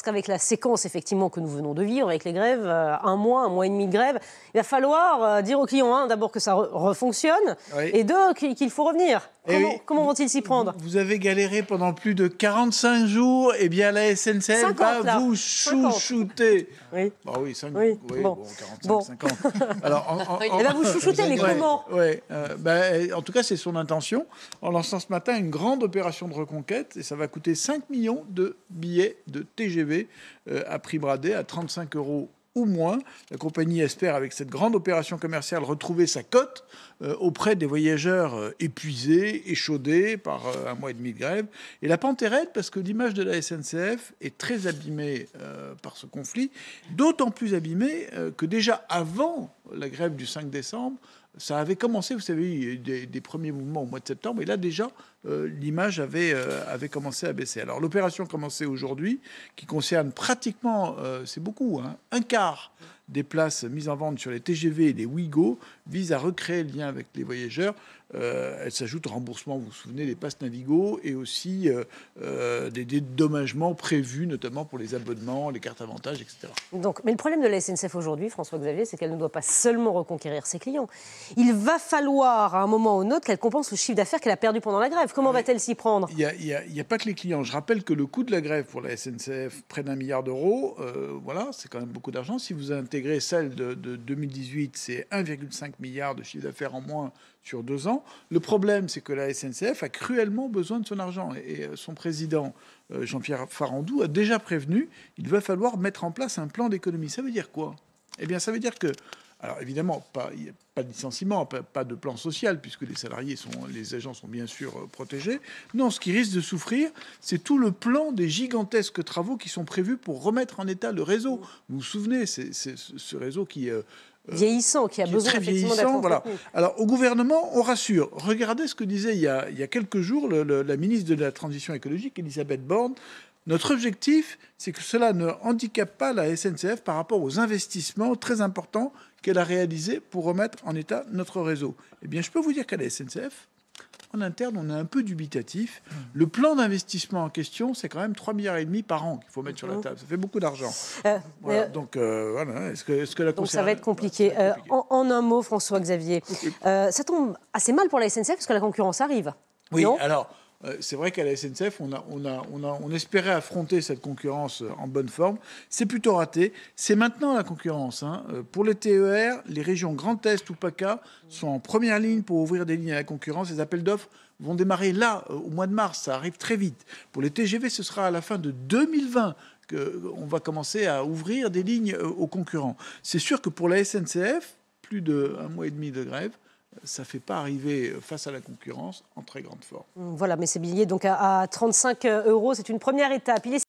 qu'avec la séquence effectivement que nous venons de vivre, avec les grèves, un mois et demi de grève, il va falloir dire aux clients, d'abord que ça refonctionne, et deux, qu'il faut revenir. Comment vont-ils s'y prendre? Vous avez galéré pendant plus de 45 jours, et bien la SNCF 50, va vous chouchouter. Oui. Bah oui, 5, oui. Oui, bon. 45, 50. Alors, elle va vous chouchouter, mais comment? En tout cas, c'est son intention. En lançant ce matin une grande opération de reconquête, et ça va coûter 5 millions de billets de TGV à prix bradé, à 35 € ou moins. La compagnie espère, avec cette grande opération commerciale, retrouver sa cote auprès des voyageurs épuisés, échaudés par un mois et demi de grève. Et la pente est raide parce que l'image de la SNCF est très abîmée par ce conflit, d'autant plus abîmée que déjà avant la grève du 5 décembre, ça avait commencé, vous savez, des premiers mouvements au mois de septembre, et là déjà, l'image avait commencé à baisser. Alors l'opération a commencé aujourd'hui, qui concerne pratiquement, c'est beaucoup, un quart des places mises en vente sur les TGV et les Ouigo, vise à recréer le lien avec les voyageurs. Elle s'ajoute au remboursement, vous vous souvenez, des passes Navigo, et aussi des dédommagements prévus, notamment pour les abonnements, les cartes avantages, etc. Donc, mais le problème de la SNCF aujourd'hui, François-Xavier, c'est qu'elle ne doit pas seulement reconquérir ses clients. Il va falloir, à un moment ou un autre, qu'elle compense le chiffre d'affaires qu'elle a perdu pendant la grève. Comment va-t-elle s'y prendre? Il n'y a pas que les clients. Je rappelle que le coût de la grève pour la SNCF, près d'1 milliard d'euros, voilà, c'est quand même beaucoup d'argent. Si vous intégrez celle de 2018, c'est 1,5 milliard de chiffre d'affaires en moins sur 2 ans. Le problème, c'est que la SNCF a cruellement besoin de son argent. Et son président, Jean-Pierre Farandou, a déjà prévenu, il va falloir mettre en place un plan d'économie. Ça veut dire quoi? Eh bien, ça veut dire que, alors évidemment, il n'y a pas de licenciement, pas de plan social, puisque les agents sont bien sûr protégés. Non, ce qui risque de souffrir, c'est tout le plan des gigantesques travaux qui sont prévus pour remettre en état le réseau. Vous vous souvenez, c'est ce réseau qui... vieillissant, qui a besoin effectivement d'être entretenu. Alors, au gouvernement, on rassure. Regardez ce que disait il y a quelques jours la ministre de la Transition écologique, Elisabeth Borne. Notre objectif, c'est que cela ne handicape pas la SNCF par rapport aux investissements très importants qu'elle a réalisés pour remettre en état notre réseau. Eh bien, je peux vous dire qu'à la SNCF, en interne, on est un peu dubitatif. Le plan d'investissement en question, c'est quand même 3,5 milliards par an qu'il faut mettre sur la table. Ça fait beaucoup d'argent. Voilà. Donc, voilà. Est-ce que la Donc ça va être compliqué. En un mot, François-Xavier, ça tombe assez mal pour la SNCF parce que la concurrence arrive. Oui, non alors... c'est vrai qu'à la SNCF, on espérait affronter cette concurrence en bonne forme. C'est plutôt raté. C'est maintenant la concurrence. Pour les TER, les régions Grand Est ou PACA sont en première ligne pour ouvrir des lignes à la concurrence. Les appels d'offres vont démarrer là, au mois de mars. Ça arrive très vite. Pour les TGV, ce sera à la fin de 2020 qu'on va commencer à ouvrir des lignes aux concurrents. C'est sûr que pour la SNCF, plus d'1 mois et demi de grève, ça ne fait pas arriver face à la concurrence en très grande forme. Voilà, mais ces billets donc à 35 €, c'est une première étape.